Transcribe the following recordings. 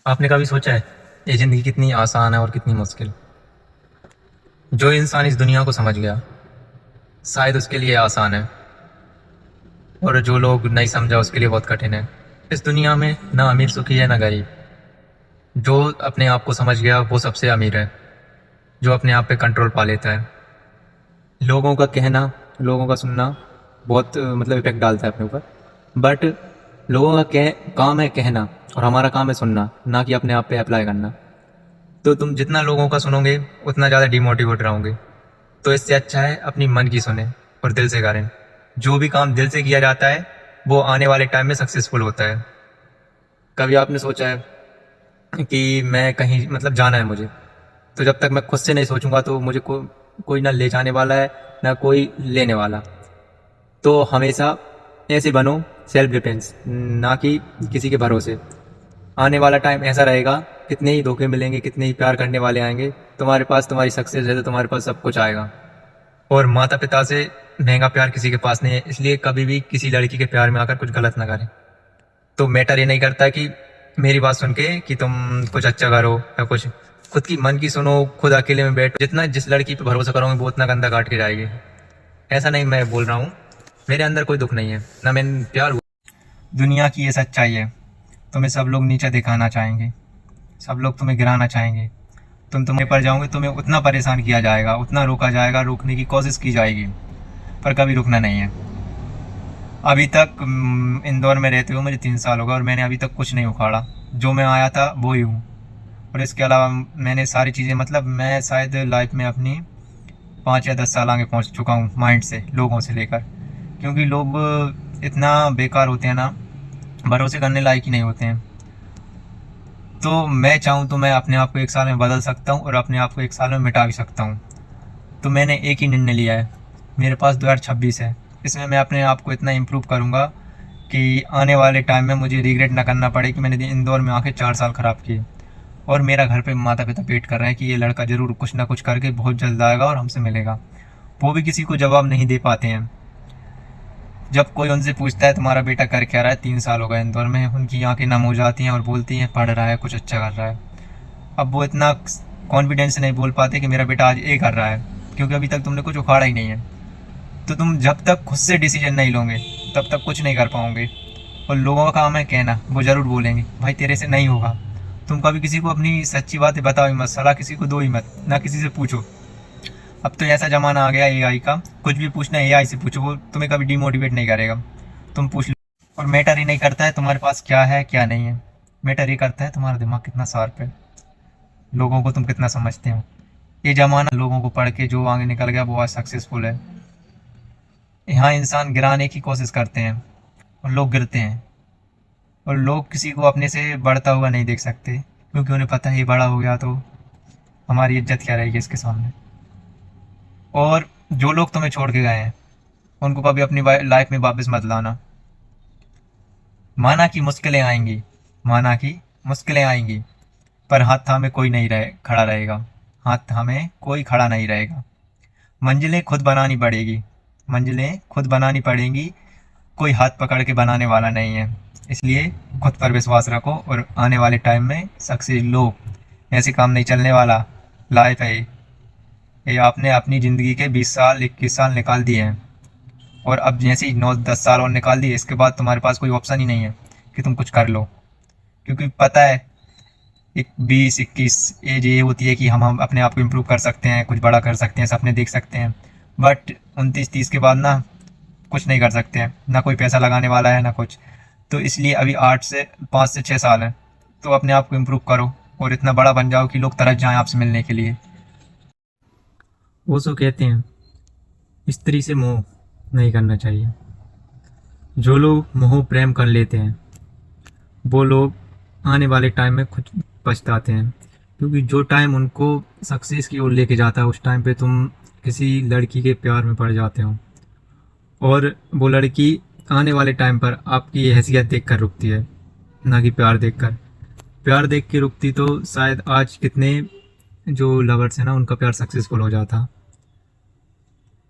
आपने कभी सोचा है ये ज़िंदगी कितनी आसान है और कितनी मुश्किल। जो इंसान इस दुनिया को समझ गया शायद उसके लिए आसान है, और जो लोग नहीं समझा उसके लिए बहुत कठिन है। इस दुनिया में ना अमीर सुखी है ना गरीब। जो अपने आप को समझ गया वो सबसे अमीर है, जो अपने आप पे कंट्रोल पा लेता है। लोगों का कहना, लोगों का सुनना बहुत मतलब इफेक्ट डालता है अपने ऊपर। बट लोगों का काम है कहना, और हमारा काम है सुनना, ना कि अपने आप पे अप्लाई करना। तो तुम जितना लोगों का सुनोगे उतना ज़्यादा डिमोटिवेट रहोगे। तो इससे अच्छा है अपनी मन की सुने और दिल से करें। जो भी काम दिल से किया जाता है वो आने वाले टाइम में सक्सेसफुल होता है। कभी आपने सोचा है कि मैं कहीं मतलब जाना है मुझे, तो जब तक मैं खुद से नहीं सोचूंगा तो मुझे कोई ना ले जाने वाला है ना कोई लेने वाला। तो हमेशा ऐसे बनो, सेल्फ डिफेंस, ना कि किसी के भरोसे। आने वाला टाइम ऐसा रहेगा, कितने ही धोखे मिलेंगे, कितने ही प्यार करने वाले आएंगे तुम्हारे पास। तुम्हारी सक्सेस है तो तुम्हारे पास सब कुछ आएगा। और माता पिता से महंगा प्यार किसी के पास नहीं है, इसलिए कभी भी किसी लड़की के प्यार में आकर कुछ गलत ना करें। तो मैटर ये नहीं करता कि मेरी बात सुन के कि तुम कुछ अच्छा करो या कुछ। खुद की मन की सुनो, खुद अकेले में बैठो। जितना जिस लड़की पे भरोसा करोगे वो उतना गंदा काट के जाएगी। ऐसा नहीं मैं बोल रहा हूँ, मेरे अंदर कोई दुख नहीं है ना मैंने प्यार हुआ। दुनिया की ये सच्चाई है, तुम्हें सब लोग नीचे दिखाना चाहेंगे, सब लोग तुम्हें गिराना चाहेंगे। तुम तुम्हें पर जाओगे, तुम्हें उतना परेशान किया जाएगा, उतना रोका जाएगा, रोकने की कोशिश की जाएगी, पर कभी रुकना नहीं है। अभी तक इंदौर में रहते हुए मुझे 3 साल हो गए और मैंने अभी तक कुछ नहीं उखाड़ा। जो मैं आया था वो ही हूँ। और इसके अलावा मैंने सारी चीज़ें, मतलब मैं शायद लाइफ में अपनी 5 या 10 साल आगे पहुँच चुका हूँ माइंड से, लोगों से लेकर। क्योंकि लोग इतना बेकार होते हैं ना, भरोसे करने लायक ही नहीं होते हैं। तो मैं चाहूँ तो मैं अपने आप को 1 साल में बदल सकता हूँ और अपने आप को 1 साल में मिटा भी सकता हूँ। तो मैंने एक ही निर्णय लिया है। मेरे पास 2026 है, इसमें मैं अपने आप को इतना इम्प्रूव करूँगा कि आने वाले टाइम में मुझे रिग्रेट ना करना पड़े कि मैंने इंदौर में आके 4 साल ख़राब किए। और मेरा घर पे माता पिता वेट कर रहे हैं कि ये लड़का ज़रूर कुछ ना कुछ करके बहुत जल्द आएगा और हमसे मिलेगा। वो भी किसी को जवाब नहीं दे पाते हैं। जब कोई उनसे पूछता है तुम्हारा बेटा कर क्या रहा है, 3 साल हो गए इंदौर में, उनकी आंखें नम हो जाती हैं और बोलती हैं पढ़ रहा है, कुछ अच्छा कर रहा है। अब वो इतना कॉन्फिडेंस से नहीं बोल पाते कि मेरा बेटा आज ये कर रहा है, क्योंकि अभी तक तुमने कुछ उखाड़ा ही नहीं है। तो तुम जब तक खुद से डिसीजन नहीं लोगे तब तक कुछ नहीं कर पाओगे। और लोगों का काम है कहना, वो ज़रूर बोलेंगे भाई तेरे से नहीं होगा। तुम कभी किसी को अपनी सच्ची बातें बताओ ही मत, सलाह किसी को दो ही मत, ना किसी से पूछो। अब तो ऐसा ज़माना आ गया एआई का, कुछ भी पूछना है एआई से पूछो, वो तुम्हें कभी डिमोटिवेट नहीं करेगा। तुम पूछ लो। और मैटर ही नहीं करता है तुम्हारे पास क्या है क्या नहीं है, मैटर ये करता है तुम्हारा दिमाग कितना शार्प है, लोगों को तुम कितना समझते हो। ये ज़माना लोगों को पढ़ के जो आगे निकल गया वो आज सक्सेसफुल है। यहाँ इंसान गिराने की कोशिश करते हैं और लोग गिरते हैं। और लोग किसी को अपने से बढ़ता हुआ नहीं देख सकते, क्योंकि उन्हें पता है ये बड़ा हो गया तो हमारी इज्जत क्या रहेगी इसके सामने। और जो लोग तुम्हें छोड़ के गए हैं उनको कभी अपनी लाइफ में वापस मत लाना। माना कि मुश्किलें आएंगी, माना कि मुश्किलें आएंगी, पर हाथ थामे कोई नहीं खड़ा रहेगा। हाथ थामे कोई खड़ा नहीं रहेगा। मंजिलें खुद बनानी पड़ेगी, मंजिलें खुद बनानी पड़ेंगी, कोई हाथ पकड़ के बनाने वाला नहीं है। इसलिए खुद पर विश्वास रखो और आने वाले टाइम में सक्सेस लो। ऐसे काम नहीं चलने वाला, लाइफ है ये आपने अपनी ज़िंदगी के 20 साल 21 साल निकाल दिए हैं, और अब जैसे ही 9 10 साल और निकाल दिए, इसके बाद तुम्हारे पास कोई ऑप्शन ही नहीं है कि तुम कुछ कर लो। क्योंकि पता है एक 20 21 एज ये होती है कि हम अपने आप को इम्प्रूव कर सकते हैं, कुछ बड़ा कर सकते हैं, सपने देख सकते हैं। बट 29 30 के बाद ना कुछ नहीं कर सकते हैं, ना कोई पैसा लगाने वाला है ना कुछ। तो इसलिए अभी 5 से 6 साल है, तो अपने आप को इम्प्रूव करो और इतना बड़ा बन जाओ कि लोग तरस जाएं आपसे मिलने के लिए। वो सो कहते हैं स्त्री से मोह नहीं करना चाहिए। जो लोग मोह प्रेम कर लेते हैं वो लोग आने वाले टाइम में खुद पछताते हैं, क्योंकि जो टाइम उनको सक्सेस की ओर लेके जाता है उस टाइम पे तुम किसी लड़की के प्यार में पड़ जाते हो, और वो लड़की आने वाले टाइम पर आपकी हैसियत देख कर रुकती है, ना कि प्यार देख कर। प्यार देख के रुकती तो शायद आज कितने जो लवर्स हैं ना उनका प्यार सक्सेसफुल हो जाता।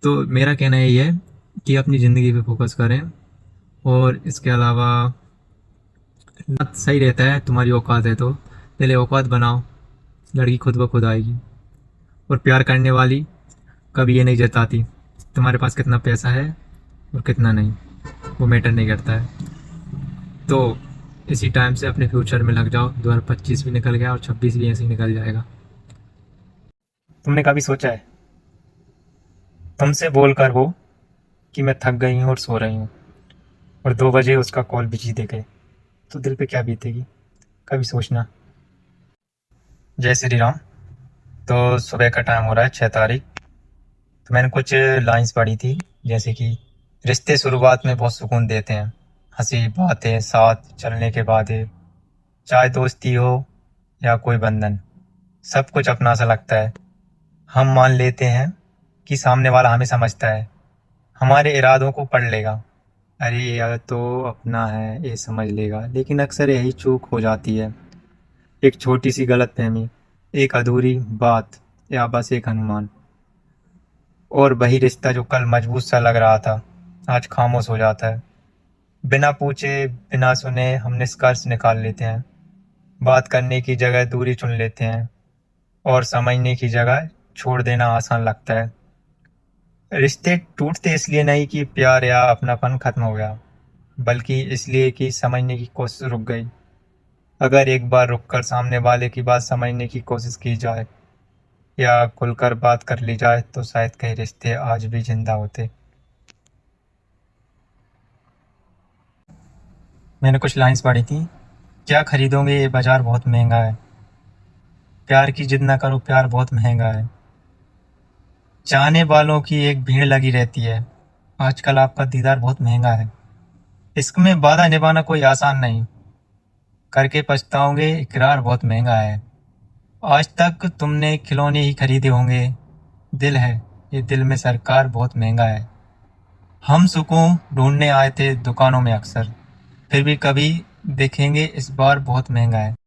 तो मेरा कहना यही है कि अपनी ज़िंदगी पे फोकस करें। और इसके अलावा सही रहता है तुम्हारी औकात है तो पहले औकात बनाओ, लड़की खुद ब खुद आएगी। और प्यार करने वाली कभी ये नहीं जताती तुम्हारे पास कितना पैसा है और कितना नहीं, वो मैटर नहीं करता है। तो इसी टाइम से अपने फ्यूचर में लग जाओ। 2025 भी निकल गया और 26 भी ऐसे ही निकल जाएगा। तुमने कभी सोचा है तुमसे बोल कर वो कि मैं थक गई हूँ और सो रही हूँ, और 2 बजे उसका कॉल बिजी देखे, तो दिल पे क्या बीतेगी? कभी सोचना। जय श्री राम। तो सुबह का टाइम हो रहा है 6 तारीख। तो मैंने कुछ लाइंस पढ़ी थी, जैसे कि रिश्ते शुरुआत में बहुत सुकून देते हैं, हंसी बातें साथ चलने के बाद चाहे दोस्ती हो या कोई बंधन, सब कुछ अपना सा लगता है। हम मान लेते हैं कि सामने वाला हमें समझता है, हमारे इरादों को पढ़ लेगा। अरे यह तो अपना है, ये समझ लेगा। लेकिन अक्सर यही चूक हो जाती है, एक छोटी सी गलतफहमी, एक अधूरी बात, या बस एक अनुमान, और वही रिश्ता जो कल मजबूत सा लग रहा था आज खामोश हो जाता है। बिना पूछे बिना सुने हम निष्कर्ष निकाल लेते हैं, बात करने की जगह दूरी चुन लेते हैं, और समझने की जगह छोड़ देना आसान लगता है। रिश्ते टूटते इसलिए नहीं कि प्यार या अपनापन खत्म हो गया, बल्कि इसलिए कि समझने की कोशिश रुक गई। अगर एक बार रुककर सामने वाले की बात समझने की कोशिश की जाए या खुलकर बात कर ली जाए, तो शायद कई रिश्ते आज भी जिंदा होते। मैंने कुछ लाइंस पढ़ी थी। क्या खरीदोगे, ये बाजार बहुत महंगा है। प्यार की जिद ना करो, प्यार बहुत महंगा है। चाहने वालों की एक भीड़ लगी रहती है, आजकल आपका दीदार बहुत महंगा है। इश्क में वादा निभाना कोई आसान नहीं, करके पछताओगे, इकरार बहुत महंगा है। आज तक तुमने खिलौने ही खरीदे होंगे, दिल है, ये दिल में सरकार बहुत महंगा है। हम सुकून ढूंढने आए थे दुकानों में अक्सर, फिर भी कभी देखेंगे इस बार बहुत महंगा है।